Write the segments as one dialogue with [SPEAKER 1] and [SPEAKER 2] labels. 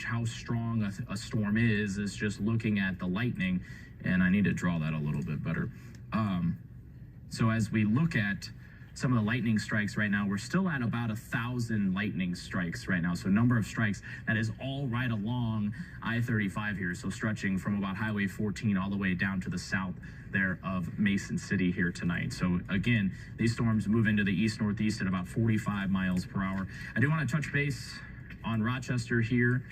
[SPEAKER 1] how strong a storm is just looking at the lightning, and I need to draw that a little bit better. So as we look at some of the lightning strikes right now, we're still at about 1,000 lightning strikes right now. So number of strikes, that is all right along I-35 here. So stretching from about Highway 14 all the way down to the south there of Mason City here tonight. So again, these storms move into the east-northeast at about 45 miles per hour. I do want to touch base on Rochester here.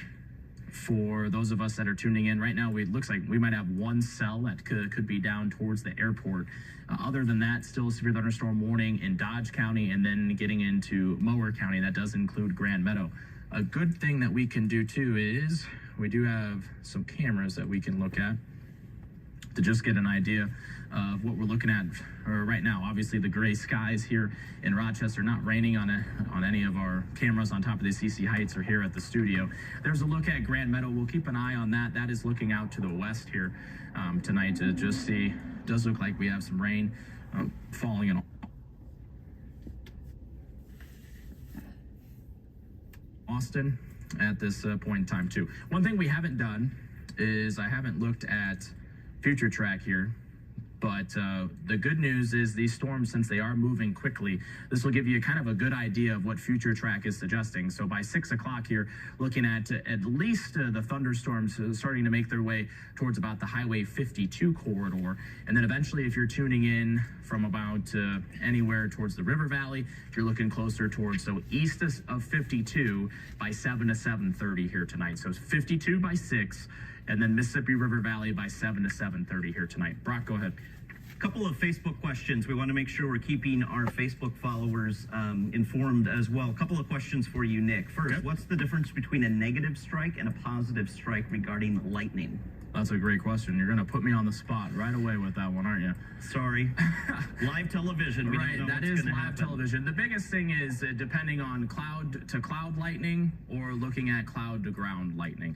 [SPEAKER 1] For those of us that are tuning in right now, it looks like we might have one cell that could be down towards the airport. Other than that, still a severe thunderstorm warning in Dodge County, and then getting into Mower County. That does include Grand Meadow. A good thing that we can do too is we do have some cameras that we can look at to just get an idea of what we're looking at right now. Obviously, the gray skies here in Rochester, not raining on any of our cameras on top of the CC Heights or here at the studio. There's a look at Grand Meadow. We'll keep an eye on that. That is looking out to the west here tonight to just see. Does look like we have some rain falling in Austin at this point in time too. One thing we haven't done is I haven't looked at future track here, but the good news is these storms, since they are moving quickly, this will give you kind of a good idea of what future track is suggesting. So by 6 o'clock here, looking at least the thunderstorms starting to make their way towards about the Highway 52 corridor. And then eventually, if you're tuning in from about anywhere towards the River Valley, if you're looking closer towards, so east of 52 by 7 to 7:30 here tonight. So it's 52 by 6, and then Mississippi River Valley by 7 to 7:30 here tonight. Brock, go ahead.
[SPEAKER 2] A couple of Facebook questions. We want to make sure we're keeping our Facebook followers informed as well. A couple of questions for you, Nick. First,
[SPEAKER 1] okay.
[SPEAKER 2] What's the difference between a negative strike and a positive strike regarding lightning?
[SPEAKER 1] That's a great question. You're going to put me on the spot right away with that one, aren't you?
[SPEAKER 2] Sorry. Live television. We
[SPEAKER 1] Right,
[SPEAKER 2] don't know
[SPEAKER 1] that
[SPEAKER 2] what's
[SPEAKER 1] is
[SPEAKER 2] gonna
[SPEAKER 1] live
[SPEAKER 2] happen.
[SPEAKER 1] television. The biggest thing is depending on cloud to cloud lightning or looking at cloud to ground lightning.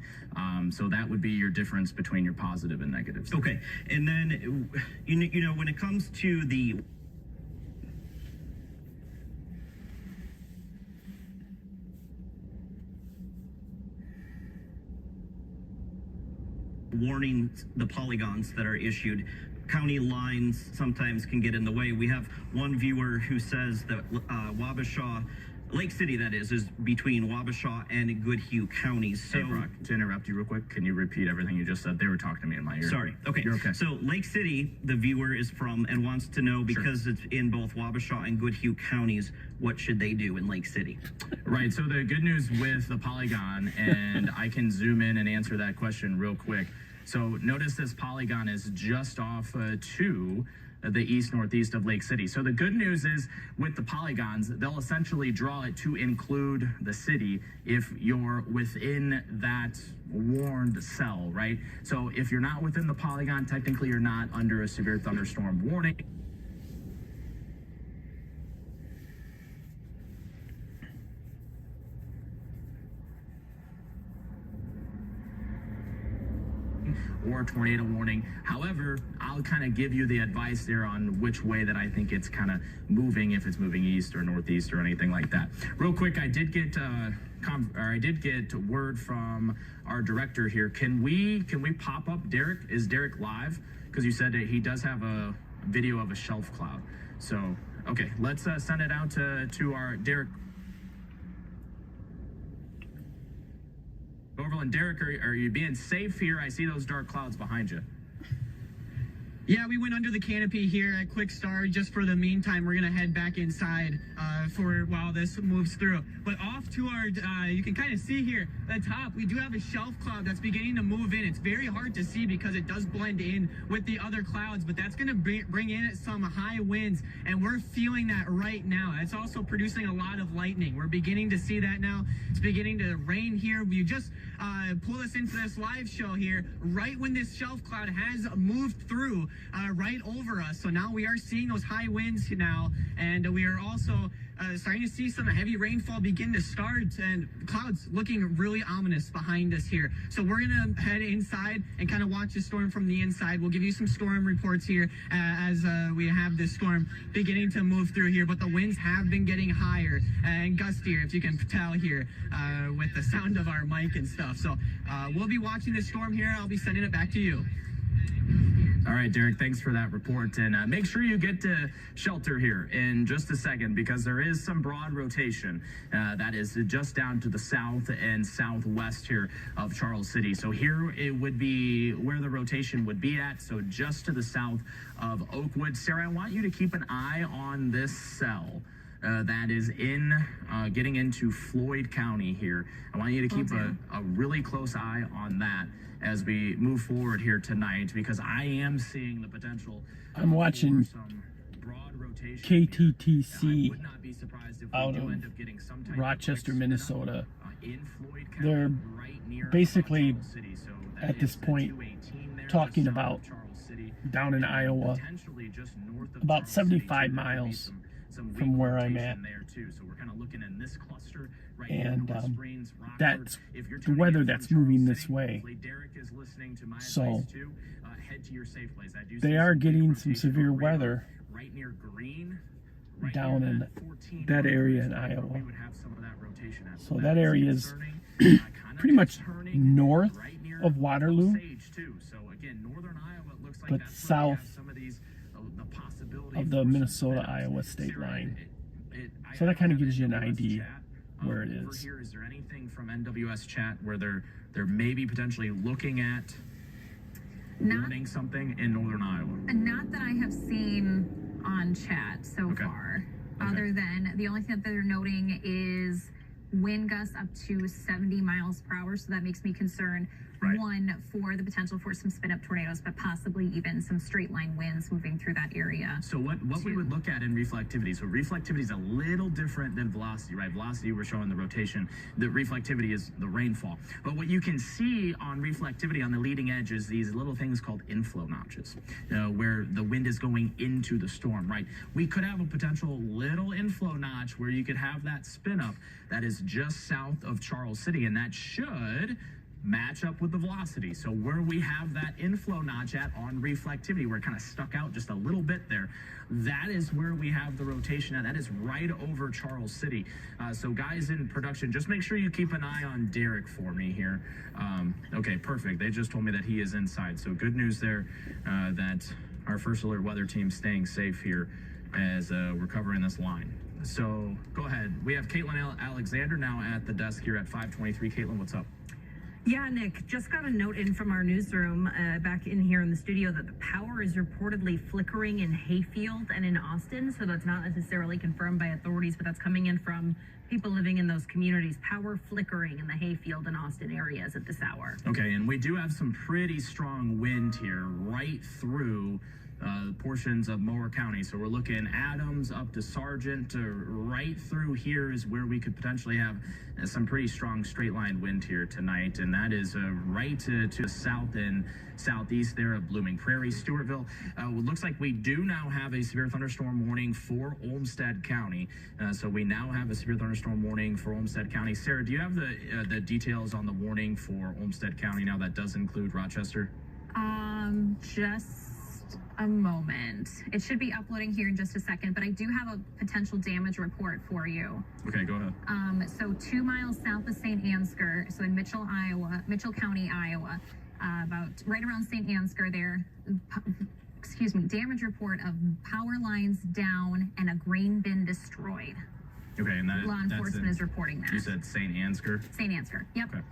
[SPEAKER 1] So that would be your difference between your positive and negatives.
[SPEAKER 2] Okay. And then, you know, when it comes to the warning, the polygons that are issued, county lines sometimes can get in the way. We have one viewer who says that Wabasha, Lake City that is between Wabasha and Goodhue counties. So,
[SPEAKER 1] Hey, Brock, to interrupt you real quick, can you repeat everything you just said? They were talking to me in my ear.
[SPEAKER 2] Sorry. Okay.
[SPEAKER 1] You're okay.
[SPEAKER 2] So Lake City, the viewer is from and wants to know, because it's in both Wabasha and Goodhue counties, what should they do in Lake City?
[SPEAKER 1] Right. So the good news with the polygon, and I can zoom in and answer that question real quick. So notice this polygon is just off to the east-northeast of Lake City. So the good news is with the polygons, they'll essentially draw it to include the city if you're within that warned cell, right? So if you're not within the polygon, technically you're not under a severe thunderstorm warning. Or tornado warning. However, I'll kind of give you the advice there on which way that I think it's kind of moving, if it's moving east or northeast or anything like that. Real quick, I did get word from our director here. Can we pop up Derek? Is Derek live? Because you said that he does have a video of a shelf cloud. So okay, let's send it out to our Derek. Overland, Derek, are you being safe here? I see those dark clouds behind you.
[SPEAKER 3] Yeah, we went under the canopy here at Quick Start. Just for the meantime, we're going to head back inside for while this moves through. But off to our, you can kind of see here at the top, we do have a shelf cloud that's beginning to move in. It's very hard to see because it does blend in with the other clouds, but that's going to bring in some high winds, and we're feeling that right now. It's also producing a lot of lightning. We're beginning to see that now. It's beginning to rain here. We just pull us into this live show here right when this shelf cloud has moved through. right over us. So now we are seeing those high winds now, and we are also starting to see some heavy rainfall begin to start, and clouds looking really ominous behind us here. So we're going to head inside and kind of watch the storm from the inside. We'll give you some storm reports here as we have this storm beginning to move through here, but the winds have been getting higher and gustier, if you can tell here with the sound of our mic and stuff. So we'll be watching this storm here. I'll be sending it back to you.
[SPEAKER 1] All right, Derek, thanks for that report. And make sure you get to shelter here in just a second, because there is some broad rotation that is just down to the south and southwest here of Charles City. So here it would be where the rotation would be at. So just to the south of Oakwood. Sarah, I want you to keep an eye on this cell. That is getting into Floyd County here. I want you to keep a really close eye on that as we move forward here tonight, because I am seeing the potential.
[SPEAKER 4] I'm watching
[SPEAKER 1] some broad rotation
[SPEAKER 4] KTTC
[SPEAKER 1] would not be surprised if
[SPEAKER 4] out
[SPEAKER 1] we do
[SPEAKER 4] of
[SPEAKER 1] end up getting some type
[SPEAKER 4] Rochester,
[SPEAKER 1] of
[SPEAKER 4] Minnesota.
[SPEAKER 1] In Floyd County,
[SPEAKER 4] They're
[SPEAKER 1] right near
[SPEAKER 4] basically
[SPEAKER 1] Charles City. So
[SPEAKER 4] at this point talking about down in Iowa, about 75 miles from where I'm at.
[SPEAKER 1] So we're kind of looking in this cluster right
[SPEAKER 4] and
[SPEAKER 1] here, Springs, Rockford.
[SPEAKER 4] that's
[SPEAKER 1] If you're
[SPEAKER 4] the
[SPEAKER 1] tuning
[SPEAKER 4] weather
[SPEAKER 1] in
[SPEAKER 4] that's
[SPEAKER 1] from
[SPEAKER 4] moving
[SPEAKER 1] Charles
[SPEAKER 4] this
[SPEAKER 1] City,
[SPEAKER 4] way.
[SPEAKER 1] hopefully Derek is listening to my
[SPEAKER 4] So,
[SPEAKER 1] advice too. Head to your safe place. I do
[SPEAKER 4] they
[SPEAKER 1] see
[SPEAKER 4] are
[SPEAKER 1] some
[SPEAKER 4] getting
[SPEAKER 1] big
[SPEAKER 4] some
[SPEAKER 1] rotation
[SPEAKER 4] severe
[SPEAKER 1] on radar
[SPEAKER 4] weather
[SPEAKER 1] right near Green, right
[SPEAKER 4] down
[SPEAKER 1] near
[SPEAKER 4] in
[SPEAKER 1] that 14
[SPEAKER 4] that area in
[SPEAKER 1] where
[SPEAKER 4] Iowa.
[SPEAKER 1] we would have some of that rotation at.
[SPEAKER 4] So that area is
[SPEAKER 1] concerning,
[SPEAKER 4] pretty much
[SPEAKER 1] turning
[SPEAKER 4] north
[SPEAKER 1] right near
[SPEAKER 4] of Waterloo,
[SPEAKER 1] Osage too. So again, northern Iowa, it looks like
[SPEAKER 4] but
[SPEAKER 1] that's where we have
[SPEAKER 4] south
[SPEAKER 1] some of these the possibility
[SPEAKER 4] of the
[SPEAKER 1] for some
[SPEAKER 4] Minnesota-Iowa
[SPEAKER 1] spin-ups.
[SPEAKER 4] state
[SPEAKER 1] Sarah,
[SPEAKER 4] line.
[SPEAKER 1] I
[SPEAKER 4] So that
[SPEAKER 1] don't
[SPEAKER 4] kind of
[SPEAKER 1] have
[SPEAKER 4] gives you an
[SPEAKER 1] NWS
[SPEAKER 4] idea
[SPEAKER 1] chat,
[SPEAKER 4] where it
[SPEAKER 1] over
[SPEAKER 4] is.
[SPEAKER 1] here. Is there anything from NWS chat where they're maybe potentially looking at warning something in northern Iowa?
[SPEAKER 5] Not that I have seen on chat so far. Other than the only thing that they're noting is wind gusts up to 70 miles per hour. So that makes me concerned.
[SPEAKER 1] Right.
[SPEAKER 5] One, for the potential for some spin up tornadoes, but possibly even some straight line winds moving through that area.
[SPEAKER 1] So what we would look at in reflectivity, so reflectivity is a little different than velocity, right? Velocity, we're showing the rotation. The reflectivity is the rainfall. But what you can see on reflectivity on the leading edge is these little things called inflow notches, where the wind is going into the storm, right? We could have a potential little inflow notch where you could have that spin up that is just south of Charles City, and that should match up with the velocity. So where we have that inflow notch at on reflectivity, we're kind of stuck out just a little bit there. That is where we have the rotation at. That is right over Charles City. So guys in production, just make sure you keep an eye on Derek for me here. Okay, perfect. They just told me that he is inside. So good news there that our First Alert weather team staying safe here as we're covering this line. So go ahead. We have Caitlin Alexander now at the desk here at 523. Caitlin, what's up?
[SPEAKER 6] Yeah, Nick, just got a note in from our newsroom back in here in the studio that the power is reportedly flickering in Hayfield and in Austin. So that's not necessarily confirmed by authorities, but that's coming in from people living in those communities. Power flickering in the Hayfield and Austin areas at this hour.
[SPEAKER 1] Okay, and we do have some pretty strong wind here right through portions of Mower County. So we're looking Adams up to Sargent, right through here is where we could potentially have some pretty strong straight line wind here tonight. And that is right to the south and southeast there of Blooming Prairie, Stewartville. It looks like we do now have a severe thunderstorm warning for Olmsted County. So we now have a severe thunderstorm warning for Olmsted County. Sarah, do you have the details on the warning for Olmsted County now that does include Rochester?
[SPEAKER 5] Just a moment. It should be uploading here in just a second, but I do have a potential damage report for you.
[SPEAKER 1] Okay, go ahead.
[SPEAKER 5] So 2 miles south of St. Ansgar, so in Mitchell County, Iowa, about right around St. Ansgar there, damage report of power lines down and a grain bin destroyed.
[SPEAKER 1] Okay, and
[SPEAKER 5] Law enforcement is reporting that.
[SPEAKER 1] You said St. Ansgar?
[SPEAKER 5] St. Ansgar, yep.
[SPEAKER 1] Okay.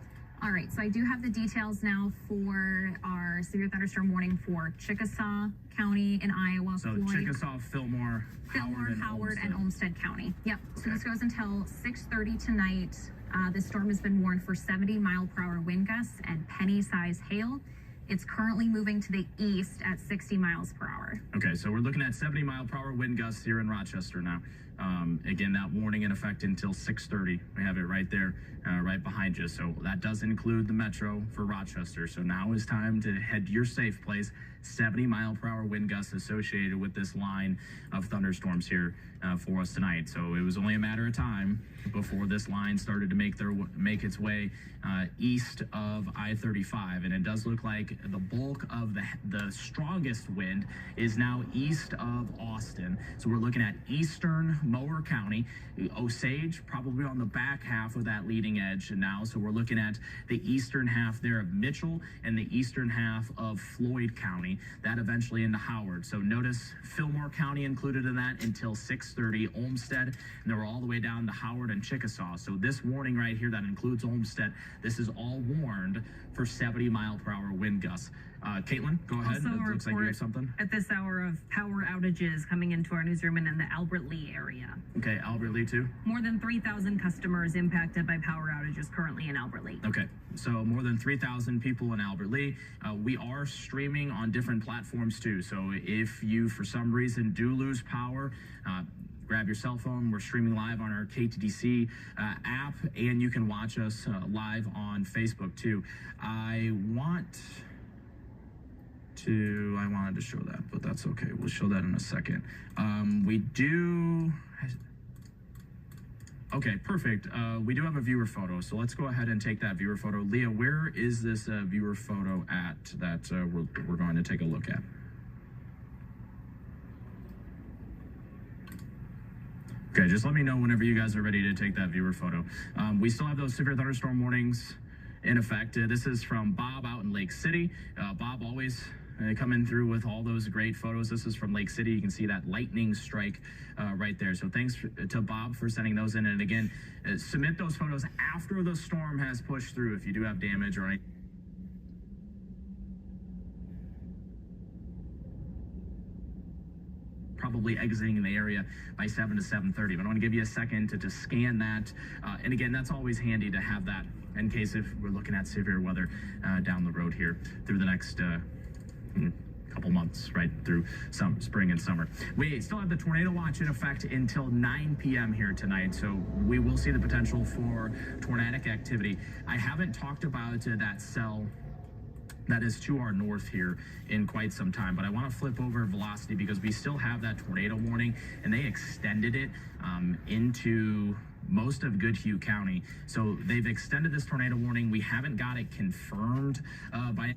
[SPEAKER 5] All right, so I do have the details now for our severe thunderstorm warning for Chickasaw County in Iowa.
[SPEAKER 1] So
[SPEAKER 5] Floyd,
[SPEAKER 1] Chickasaw, Fillmore,
[SPEAKER 5] Howard, and Olmsted County. Yep. So
[SPEAKER 1] Okay.
[SPEAKER 5] this goes until 6:30 tonight. This storm has been warned for 70-mile-per-hour wind gusts and penny-size hail. It's currently moving to the east at 60 miles per hour.
[SPEAKER 1] Okay, so we're looking at 70-mile-per-hour wind gusts here in Rochester now. Again, that warning in effect until 6:30. We have it right there, right behind you. So that does include the metro for Rochester. So now is time to head to your safe place. 70-mile-per-hour wind gusts associated with this line of thunderstorms here for us tonight. So it was only a matter of time before this line started to make its way east of I-35, and it does look like the bulk of the strongest wind is now east of Austin. So we're looking at eastern Mower County, Osage probably on the back half of that leading edge now. So we're looking at the eastern half there of Mitchell and the eastern half of Floyd County, that eventually into Howard. So notice Fillmore County included in that until 6:30, Olmsted, and then we're all the way down to Howard and Chickasaw. So this warning right here that includes Olmsted, this is all warned for 70-mile-per-hour wind gusts. Caitlin, go ahead.
[SPEAKER 6] Also,
[SPEAKER 1] It looks like you have something.
[SPEAKER 6] at this hour of power outages coming into our newsroom and in the Albert Lee area.
[SPEAKER 1] Okay, Albert Lee too.
[SPEAKER 6] More than 3,000 customers impacted by power outages currently in Albert Lee.
[SPEAKER 1] Okay, so more than 3,000 people in Albert Lee. We are streaming on different platforms too. So if you, for some reason, do lose power, grab your cell phone. We're streaming live on our KTDC app, and you can watch us live on Facebook too. I wanted to show that, but that's okay. We'll show that in a second. We do. Okay, perfect. We do have a viewer photo, so let's go ahead and take that viewer photo. Leah, where is this viewer photo at that we're going to take a look at? Okay, just let me know whenever you guys are ready to take that viewer photo. We still have those severe thunderstorm warnings in effect. This is from Bob out in Lake City. Bob always coming through with all those great photos. This is from Lake City. You can see that lightning strike right there. So thanks to Bob for sending those in. And again, submit those photos after the storm has pushed through if you do have damage or anything. Probably exiting the area by 7 to 7:30. But I want to give you a second to just scan that. And again, that's always handy to have that in case if we're looking at severe weather down the road here through the next couple months, right through spring and summer. We still have the tornado watch in effect until 9 p.m. here tonight, so we will see the potential for tornadic activity. I haven't talked about that cell that is to our north here in quite some time, but I want to flip over velocity because we still have that tornado warning, and they extended it into most of Goodhue County. So they've extended this tornado warning. We haven't got it confirmed by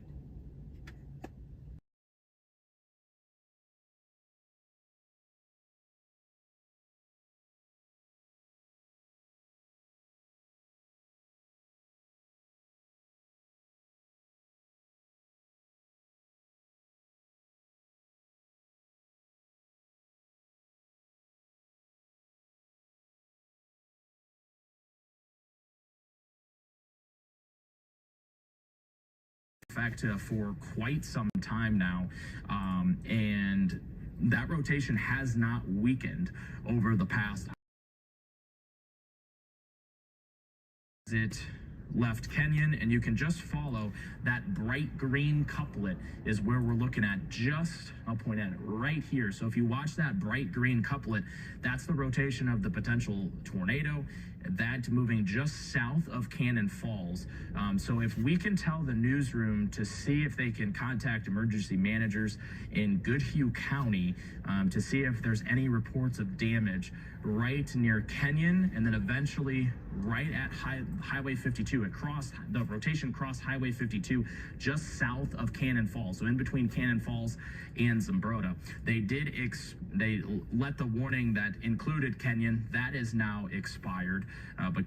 [SPEAKER 1] effect for quite some time now, and that rotation has not weakened over the past. It left Kenyon, and you can just follow that bright green couplet is where we're looking at. I'll point at it right here. So if you watch that bright green couplet, that's the rotation of the potential tornado. That's moving just south of Cannon Falls. So if we can tell the newsroom to see if they can contact emergency managers in Goodhue County to see if there's any reports of damage right near Kenyon, and then eventually right at Highway 52, across the rotation crossed Highway 52 just south of Cannon Falls. So in between Cannon Falls and Zumbrota, they let the warning that included Kenyon. That is now expired, but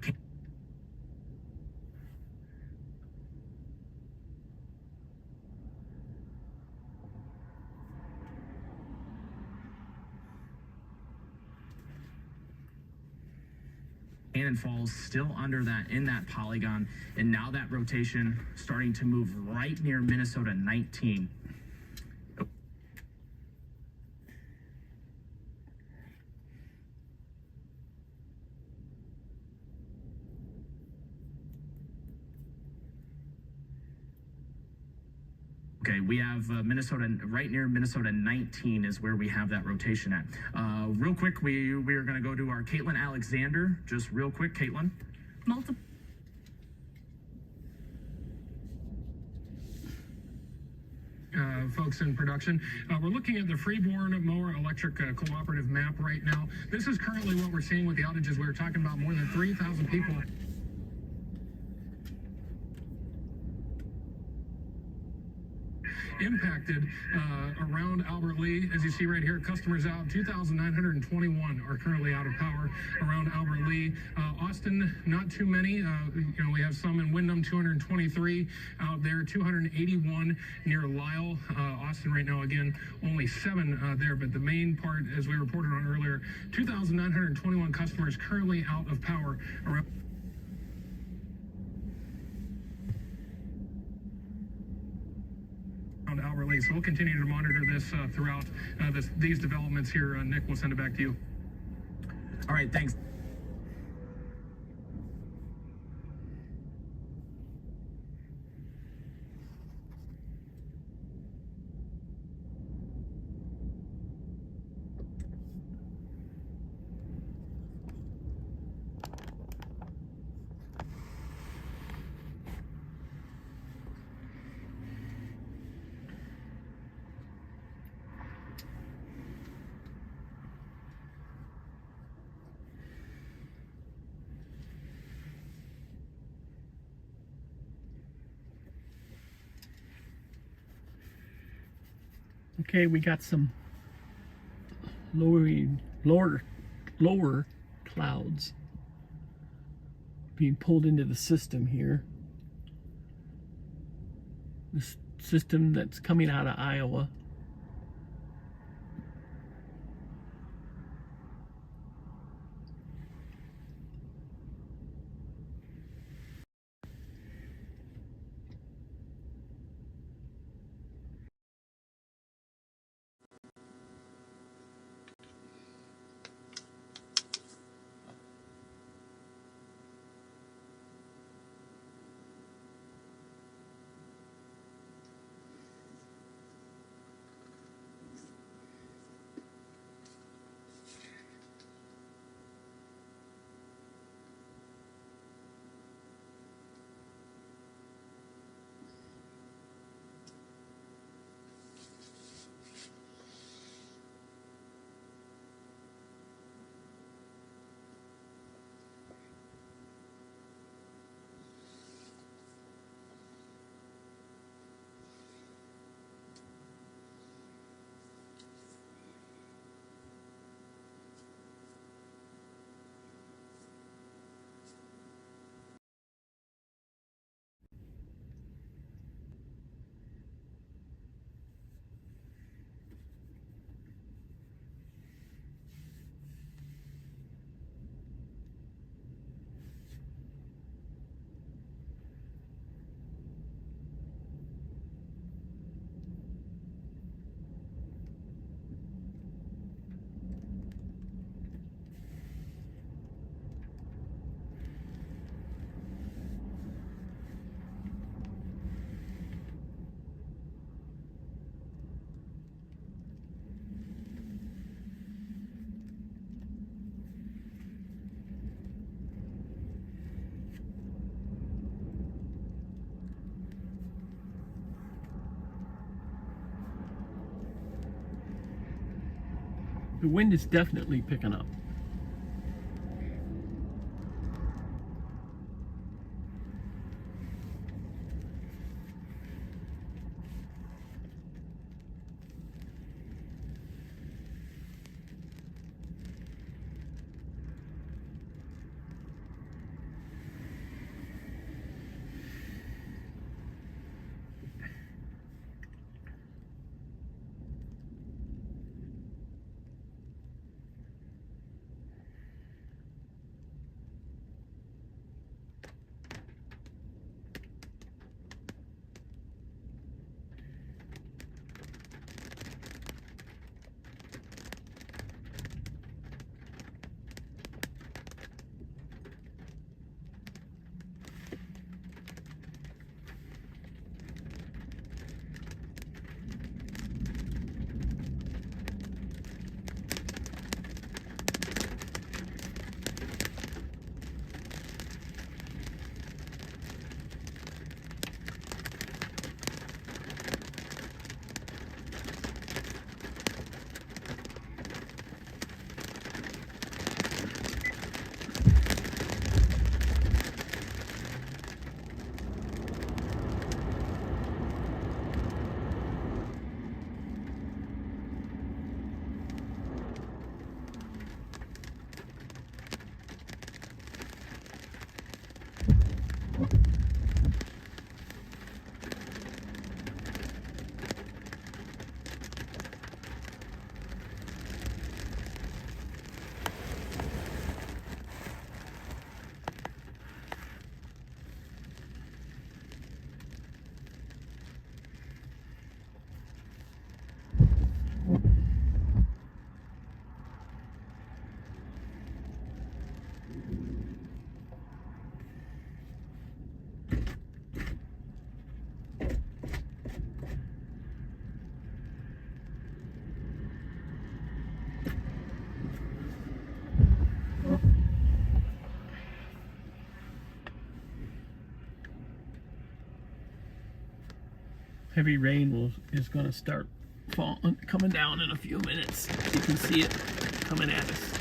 [SPEAKER 1] Cannon Falls still under that, in that polygon, and now that rotation starting to move right near Minnesota 19. Okay, we have Minnesota, right near Minnesota 19 is where we have that rotation at. Real quick, we are going to go to our Caitlin Alexander. Just real quick, Caitlin.
[SPEAKER 6] Multiple.
[SPEAKER 7] Folks in production. We're looking at the Freeborn Mower Electric Cooperative map right now. This is currently what we're seeing with the outages. We were talking about more than 3,000 people impacted around Albert Lee. As you see right here, customers out. 2,921 are currently out of power around Albert Lee. Austin, not too many. We have some in Windham, 223 out there, 281 near Lyle. Austin right now, again, only 7 there. But the main part, as we reported on earlier, 2,921 customers currently out of power around Albert Lee. So we'll continue to monitor this throughout these developments here. Nick, we'll send it back to you.
[SPEAKER 1] All right, thanks.
[SPEAKER 4] Okay, we got some lower clouds being pulled into the system here. This system that's coming out of Iowa. The wind is definitely picking up. Heavy rain is going to start coming down in a few minutes. You can see it coming at us.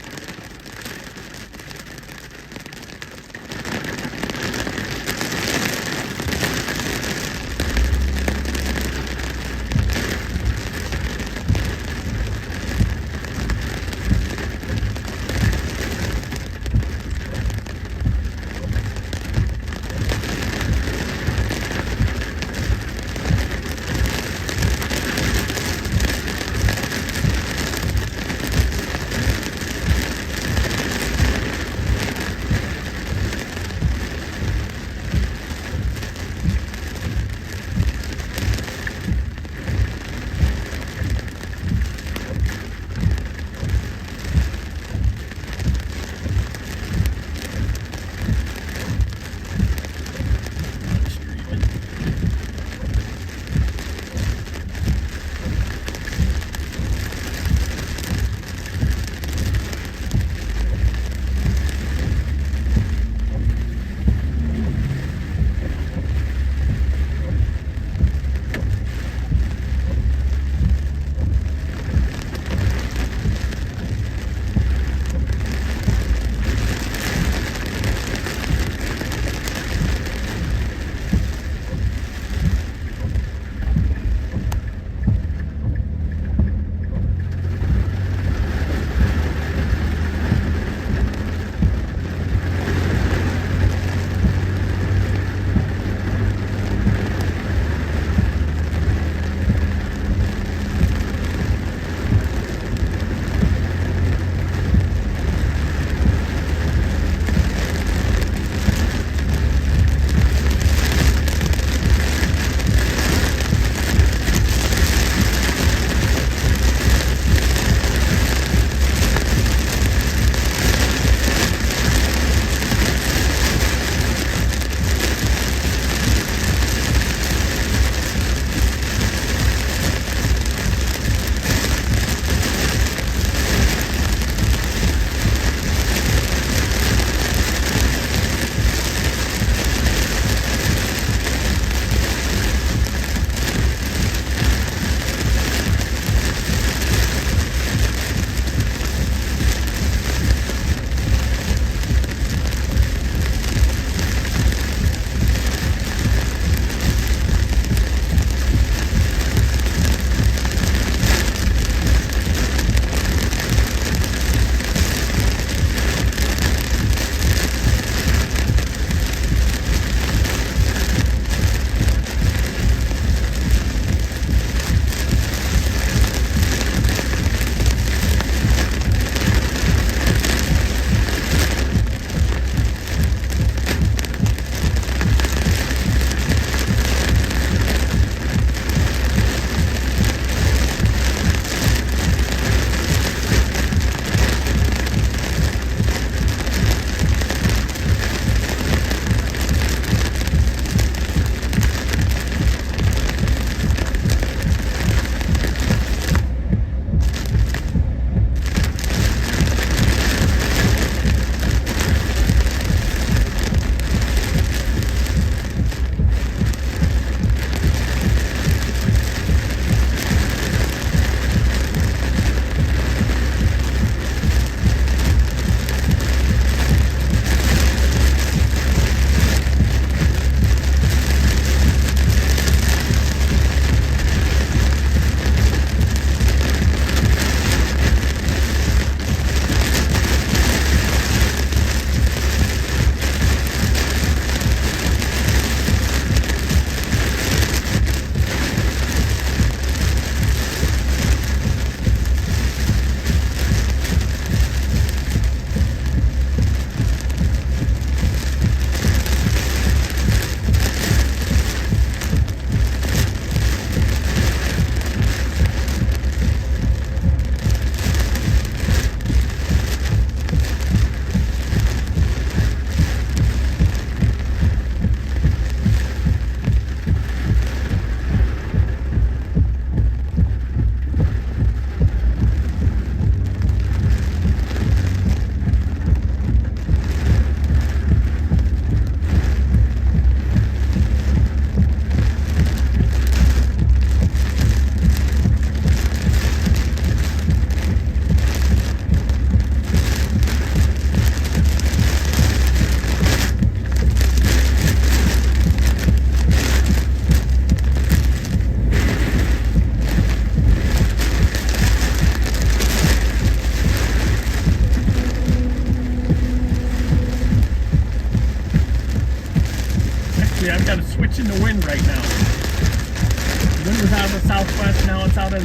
[SPEAKER 4] got a switch in the wind right now. The wind was out of the southwest, now it's out of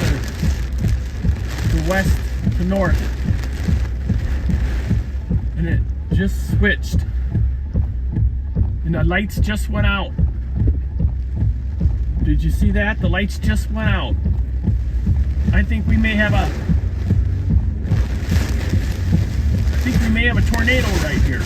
[SPEAKER 4] the west to north. And it just switched. And the lights just went out. Did you see that? The lights just went out. I think we may have a tornado right here.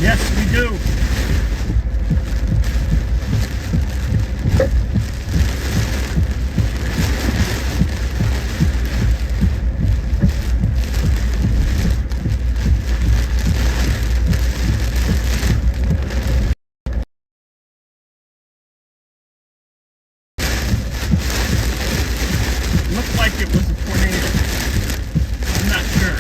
[SPEAKER 4] Yes, we do. Looked like it was a tornado. I'm not sure.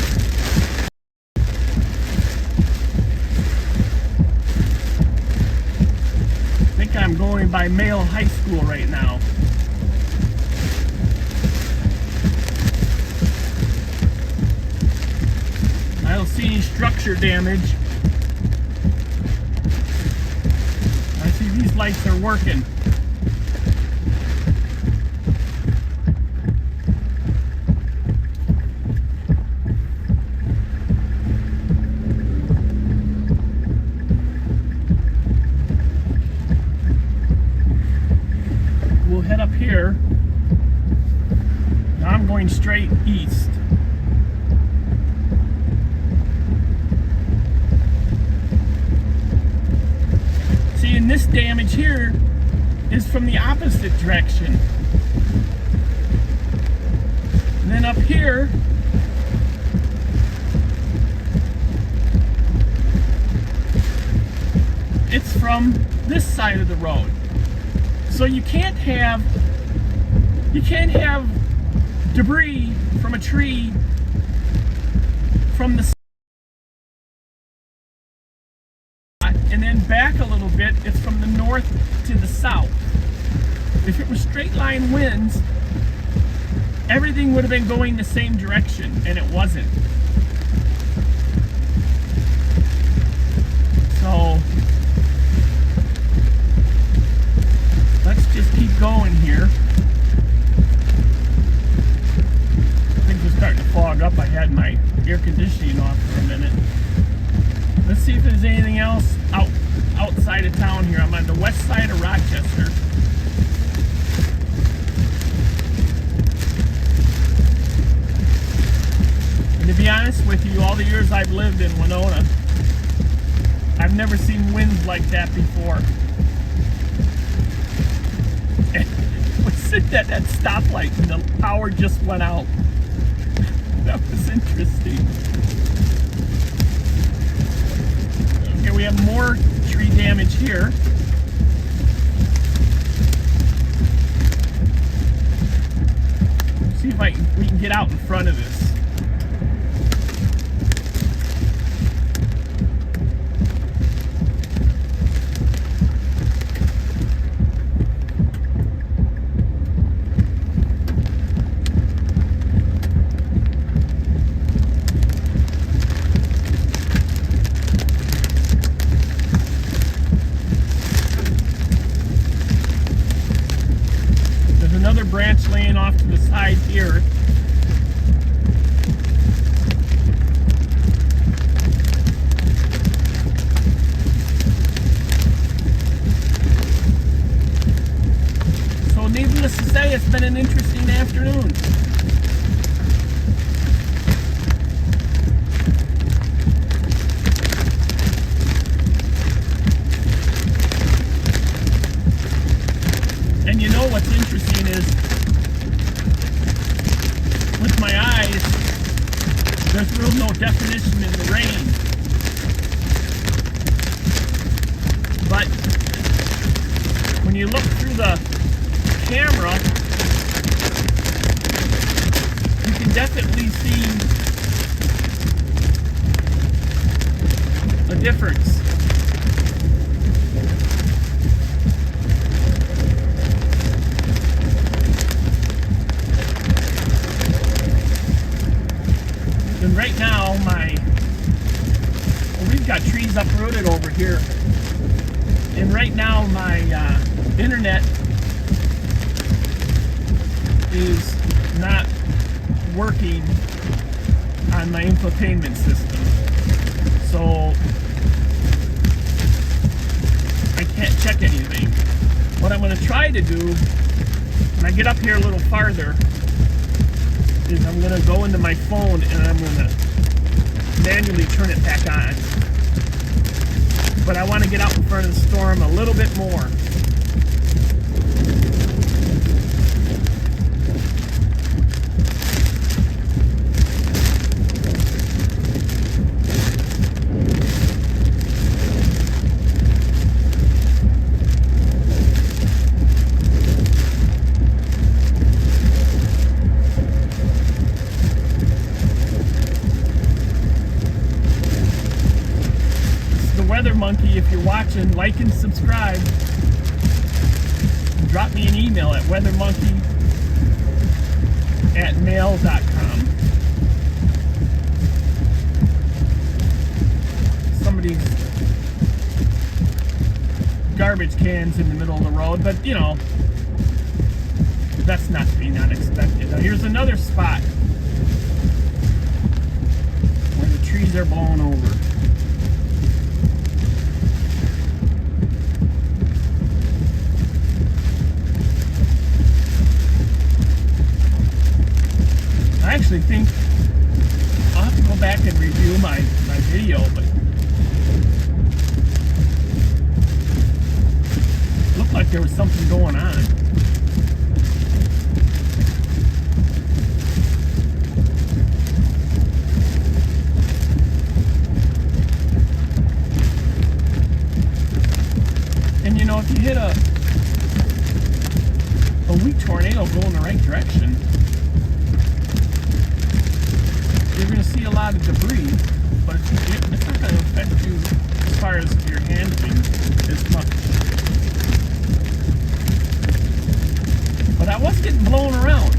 [SPEAKER 4] I think I'm going by Male High School right now. I don't see any structure damage. I see these lights are working. We'll head up here. Now I'm going straight east. See, and this damage here is from the opposite direction. And then up here, it's from this side of the road. So you can't have debris from a tree from the side and then back a little bit, it's from the north to the south. If it was straight line winds, everything would have been going the same direction, and it wasn't. So let's just keep going here. Things are starting to fog up. I had my air conditioning off for a minute. Let's see if there's anything else outside of town here. I'm on the west side of Rochester. And to be honest with you, all the years I've lived in Winona, I've never seen winds like that before. We sit at that stoplight and the power just went out. That was interesting. Okay, we have more tree damage here. Let's see if we can get out in front of this. Another branch laying off to the side here. So needless to say, it's been an interesting afternoon. And you know what's interesting is, with my eyes, there's real no definition in the rain. But when you look through the camera, you can definitely see a difference. right now we've got trees uprooted over here, and right now my internet is not working on my infotainment system, so I can't check anything. What I'm going to try to do when I get up here a little farther is I'm going to go into my phone and I'm going to manually turn it back on. But I want to get out in front of the storm a little bit more. WeatherMonkey, if you're watching, like and subscribe. Drop me an email at weathermonkey@mail.com. Somebody's garbage cans in the middle of the road, but you know, that's not to be unexpected. Now here's another spot where the trees are blown over. I actually think I'll have to go back and review my video, but it looked like there was something going on. And you know, if you hit a weak tornado going the right direction, you're going to see a lot of debris, but it's not going to affect you as far as your handling as much. But I was getting blown around.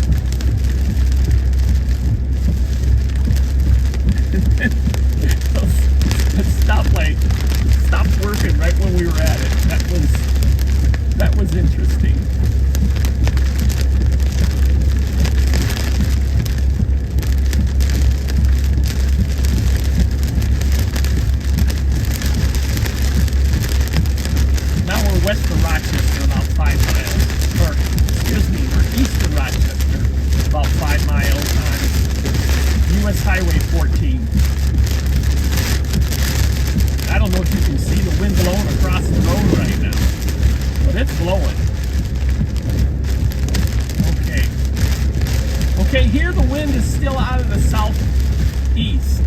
[SPEAKER 4] The stoplight stopped working right when we were at it. That was interesting. West of Rochester, about 5 miles, or excuse me, we're east of Rochester, about 5 miles on U.S. Highway 14. I don't know if you can see the wind blowing across the road right now, but it's blowing. Okay, here the wind is still out of the southeast.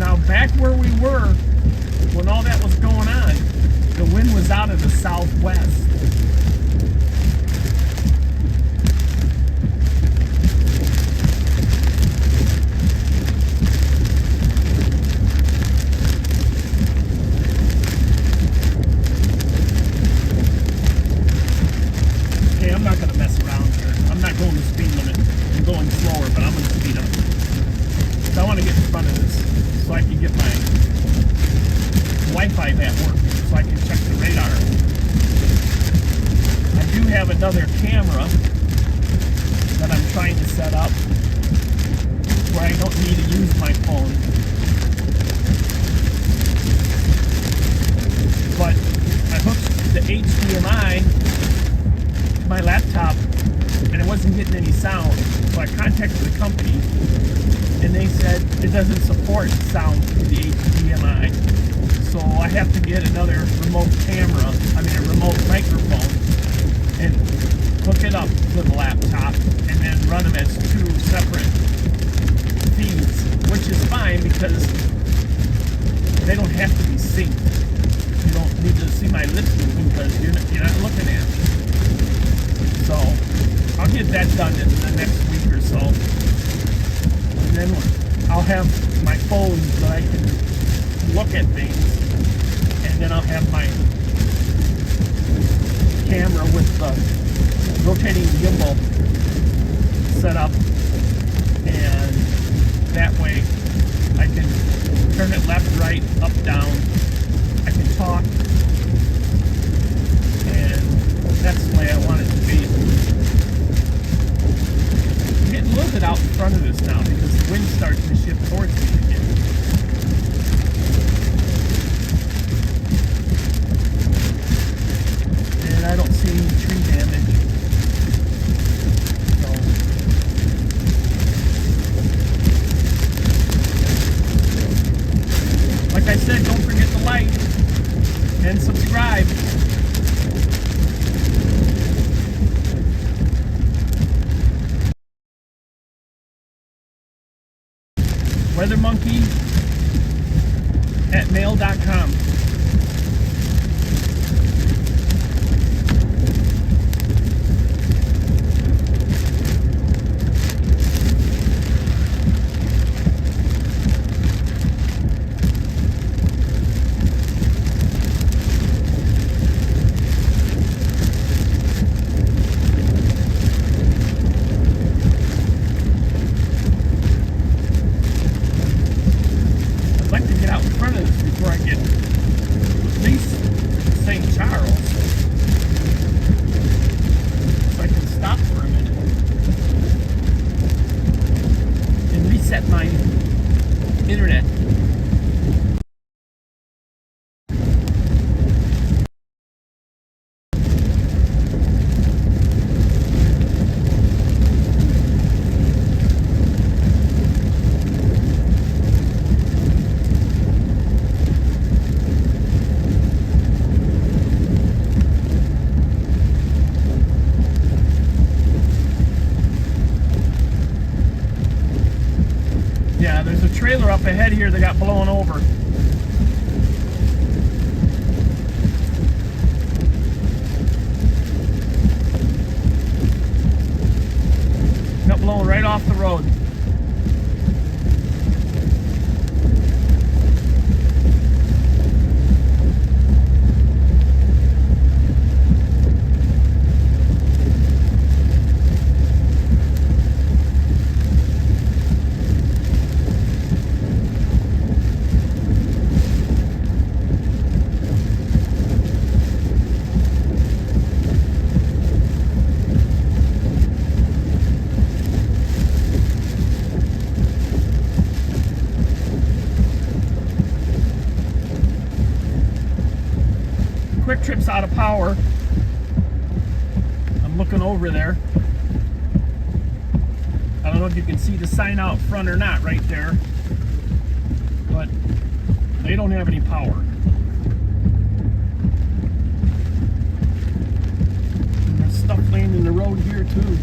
[SPEAKER 4] Now back where we were when all that was going on, the wind was out of the southwest. Okay, I'm not going to mess around here. I'm not going the speed limit. I'm going slower, but I'm going to speed up. So I want to get in front of this so I can get my Wi-Fi at work, so I can check the radar. I do have another camera that I'm trying to set up where I don't need to use my phone. But I hooked the HDMI to my laptop and it wasn't getting any sound. So I contacted the company and they said it doesn't support sound through the HDMI. So I have to get another remote microphone and hook it up to the laptop and then run them as 2 separate feeds, which is fine because they don't have to be synced. You don't need to see my lips moving because you're not looking at it. So I'll get that done in the next week or so. And then I'll have my phone so I can look at things. And then I'll have my camera with the rotating gimbal set up, and that way as the wind starts to shift towards me again. And I don't see any tree damage. So, like I said, don't forget to like and subscribe. WeatherMonkey at mail.com. I'd like to get out in front of this before I get at least St. Charles, so I can stop for a minute and reset my internet. Yeah, there's a trailer up ahead here that got blown over. Got blown right off the road. Quick Trip's out of power. I'm looking over there. I don't know if you can see the sign out front or not right there, but they don't have any power. And there's stuff laying in the road here too.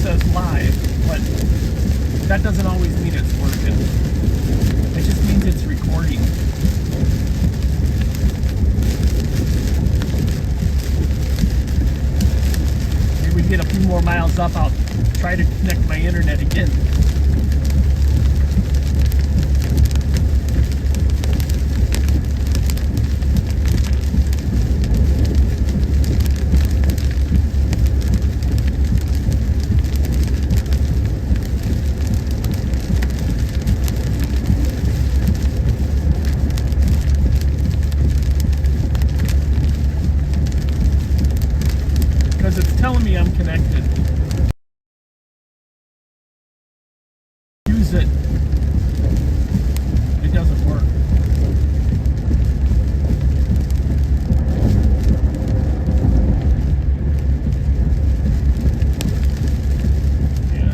[SPEAKER 4] says live, but that doesn't always mean it's working. It just means it's recording. Maybe we get a few more miles up, I'll try to connect my internet again. It's telling me I'm connected. Use it. It doesn't work. Yeah.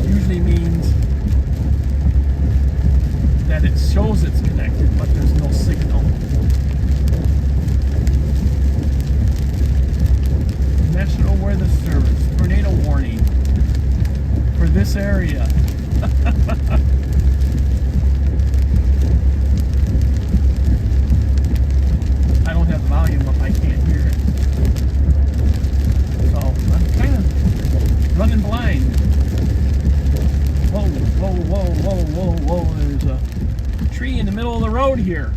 [SPEAKER 4] Usually means that it shows it's connected, but there's no signal. National Weather Service, tornado warning for this area. I don't have volume up, I can't hear it. So I'm kind of running blind. Whoa, whoa, whoa, whoa, whoa, whoa. There's a tree in the middle of the road here.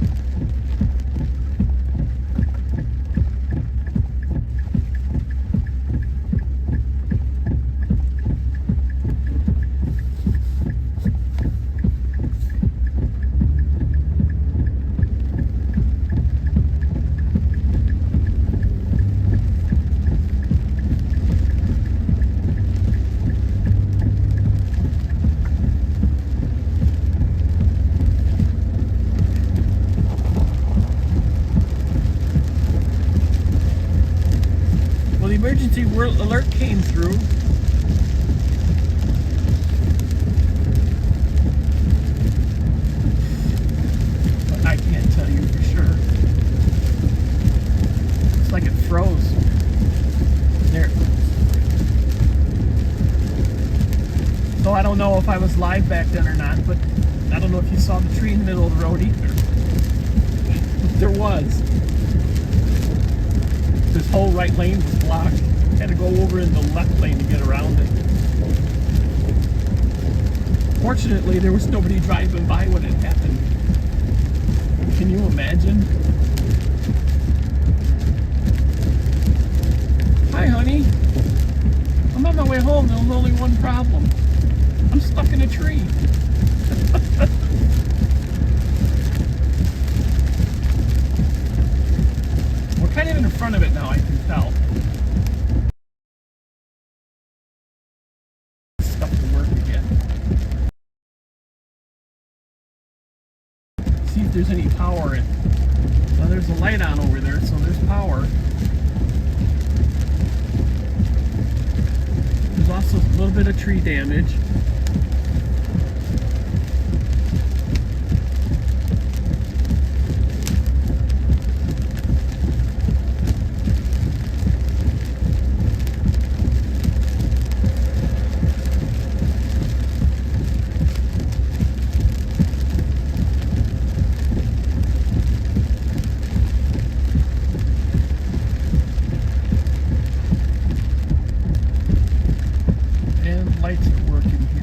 [SPEAKER 4] Emergency alert came through. But I can't tell you for sure. It's like it froze. There. So I don't know if I was live back then or not, but I don't know if you saw the tree in the middle of the road either. There was. This whole right lane was blocked. Had to go over in the left lane to get around it. Fortunately, there was nobody driving by when it happened. Can you imagine? Hi, honey. I'm on my way home. There's only one problem. I'm stuck in a tree. We're kind of in front of it now, I can tell. Stuff to work again. See if there's any power in. Well, there's a light on over there, so there's power. There's also a little bit of tree damage. Lights are working here.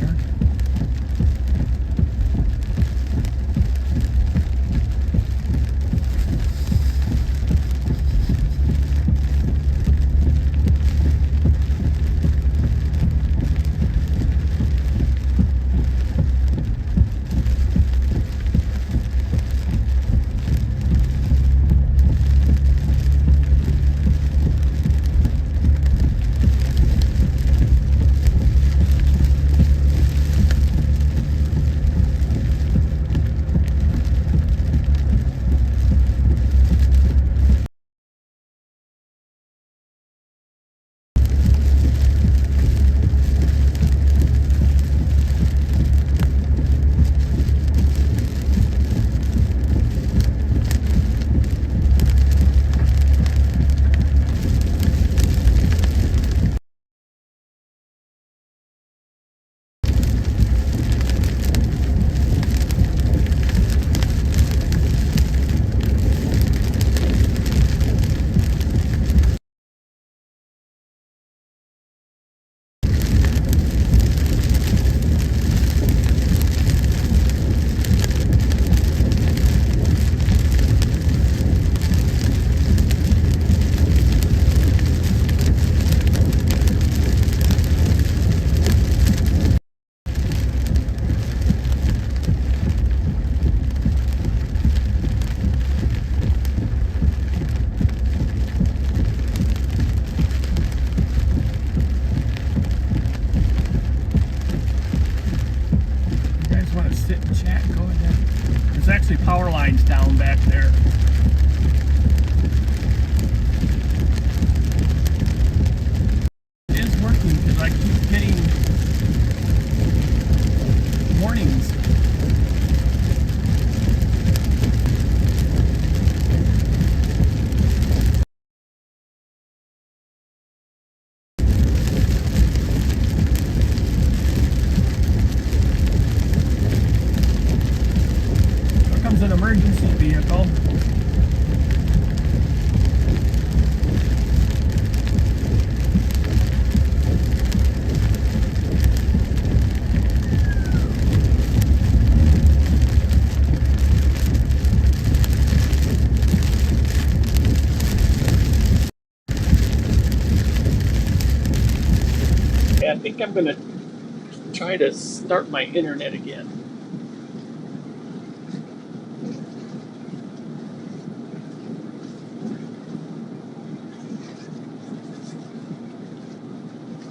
[SPEAKER 8] think I'm gonna try to start my internet again.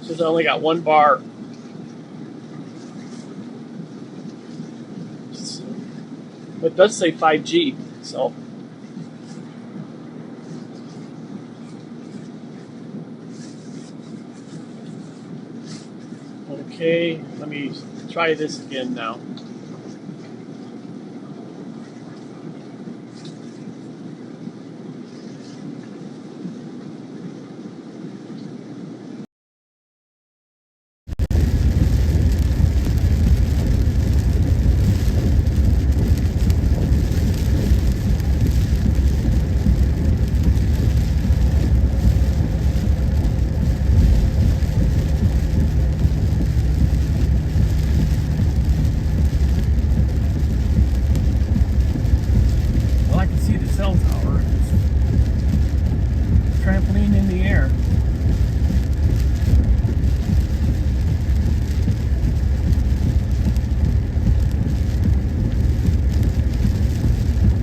[SPEAKER 8] Since I only got one bar. It does say 5G, so. Okay, let me try this again now.
[SPEAKER 4] cell tower. It's trampoline in the air.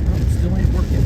[SPEAKER 4] Oh, still ain't working.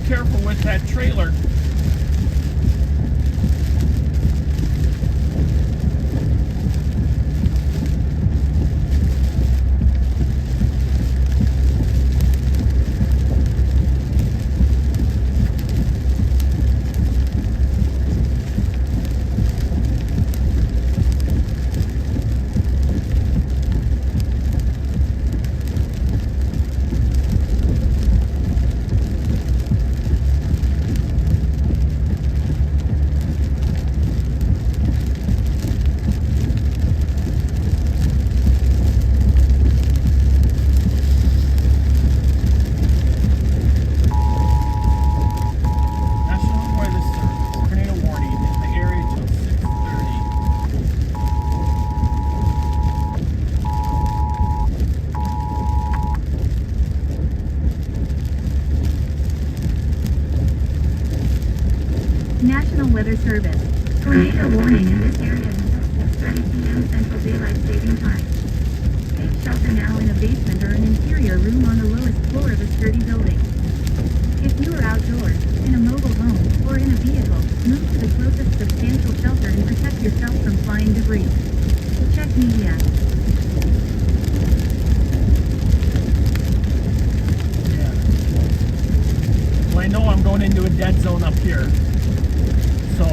[SPEAKER 4] Careful with that trailer.
[SPEAKER 9] Weather Service. Tornado warning in this area until 6:30 p.m. Central Daylight Saving Time. Take shelter now in a basement or an interior room on the lowest floor of a sturdy building. If you are outdoors, in a mobile home, or in a vehicle, move to the closest substantial shelter and protect yourself from flying debris. Check media.
[SPEAKER 4] Well, I know I'm going into a dead zone up here. So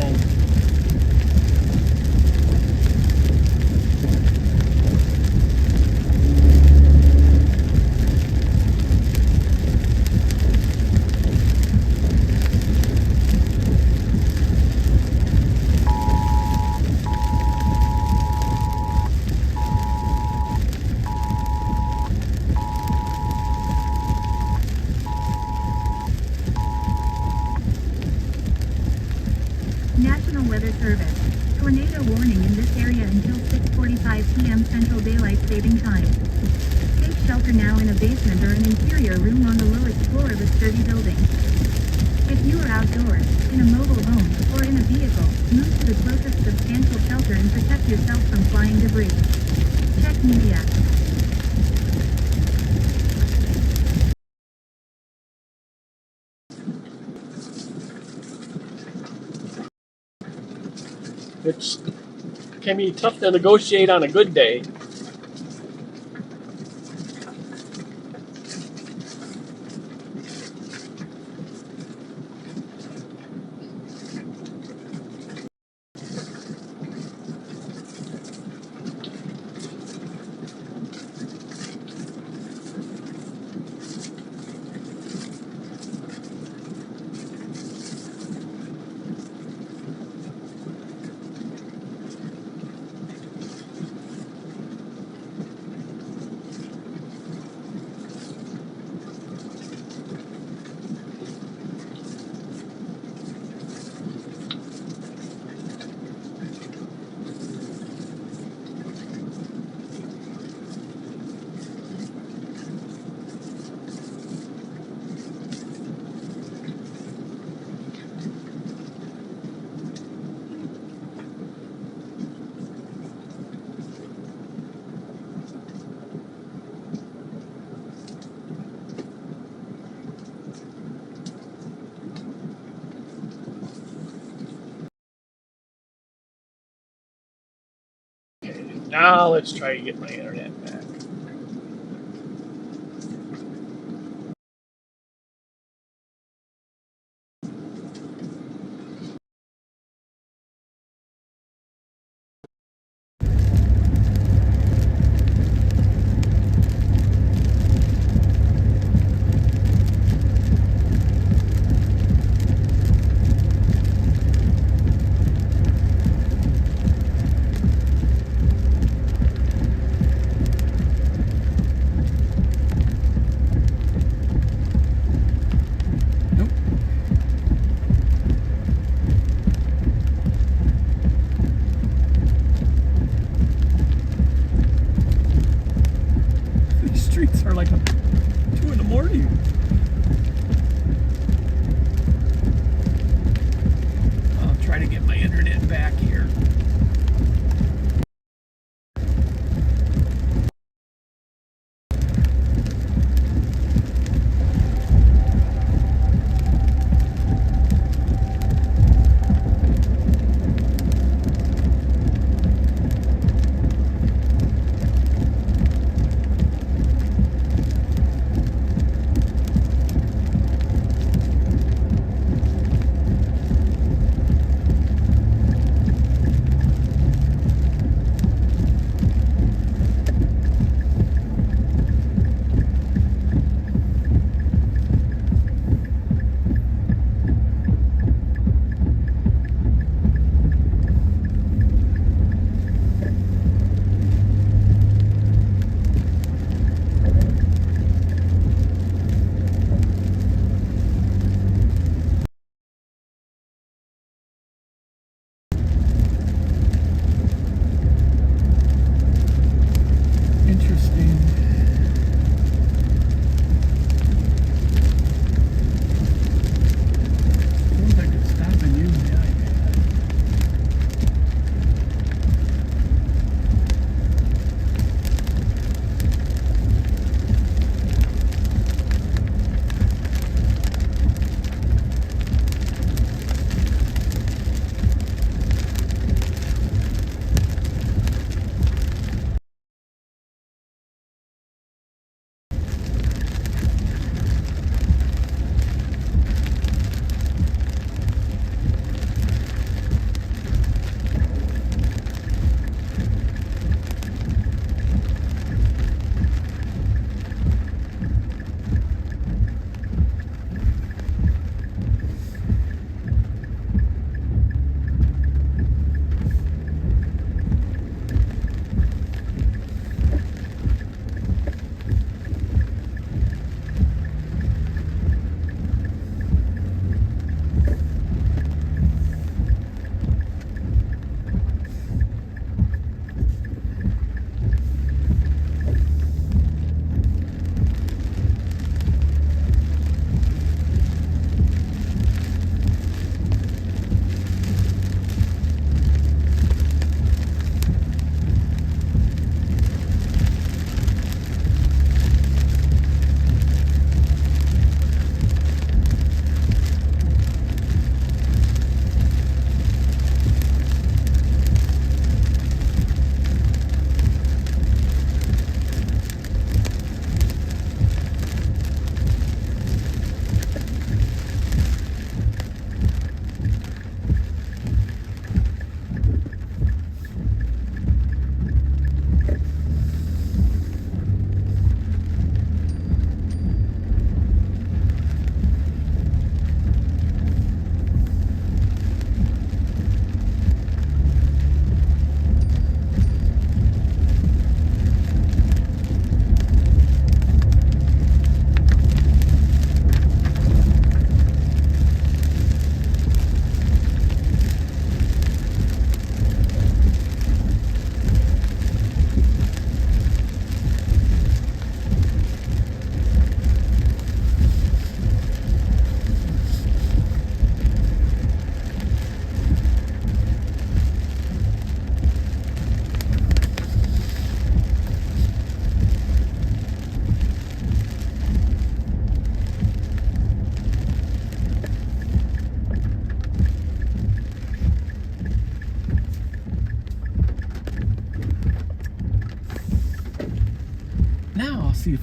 [SPEAKER 9] National Weather Service. Tornado warning in this area until 6:45 p.m. Central Daylight Saving Time. Take shelter now in a basement or an interior room on the lowest floor of a sturdy building. If you are outdoors, in a mobile home, or in a vehicle, move to the closest substantial shelter and protect yourself from flying debris. Check media.
[SPEAKER 8] It can be tough to negotiate on a good day. Now let's try to get my internet back.
[SPEAKER 4] these streets are like 2 in the morning. I'll try to get my internet back here.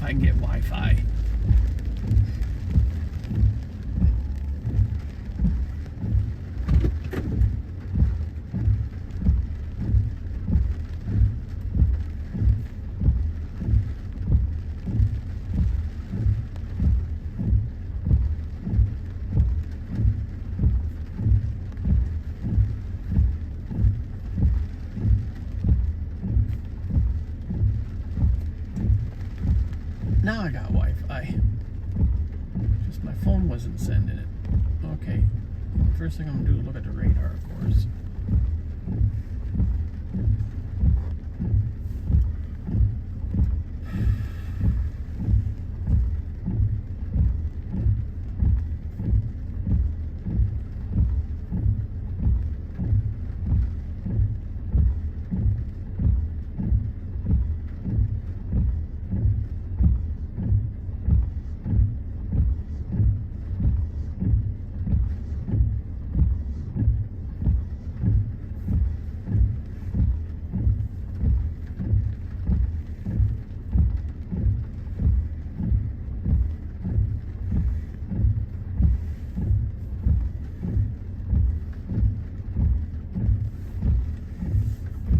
[SPEAKER 4] if I can get Wi-Fi. Now I got Wi-Fi. Just my phone wasn't sending it. Okay. First thing I'm gonna do is look at the radar, of course.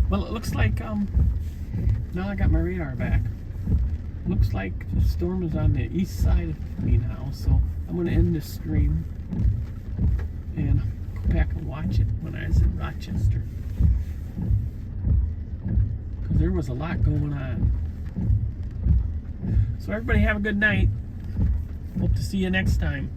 [SPEAKER 4] Well, it looks like, now I got my radar back. Looks like the storm is on the east side of me now, so I'm going to end this stream and go back and watch it when I was in Rochester. Because there was a lot going on. So everybody have a good night. Hope to see you next time.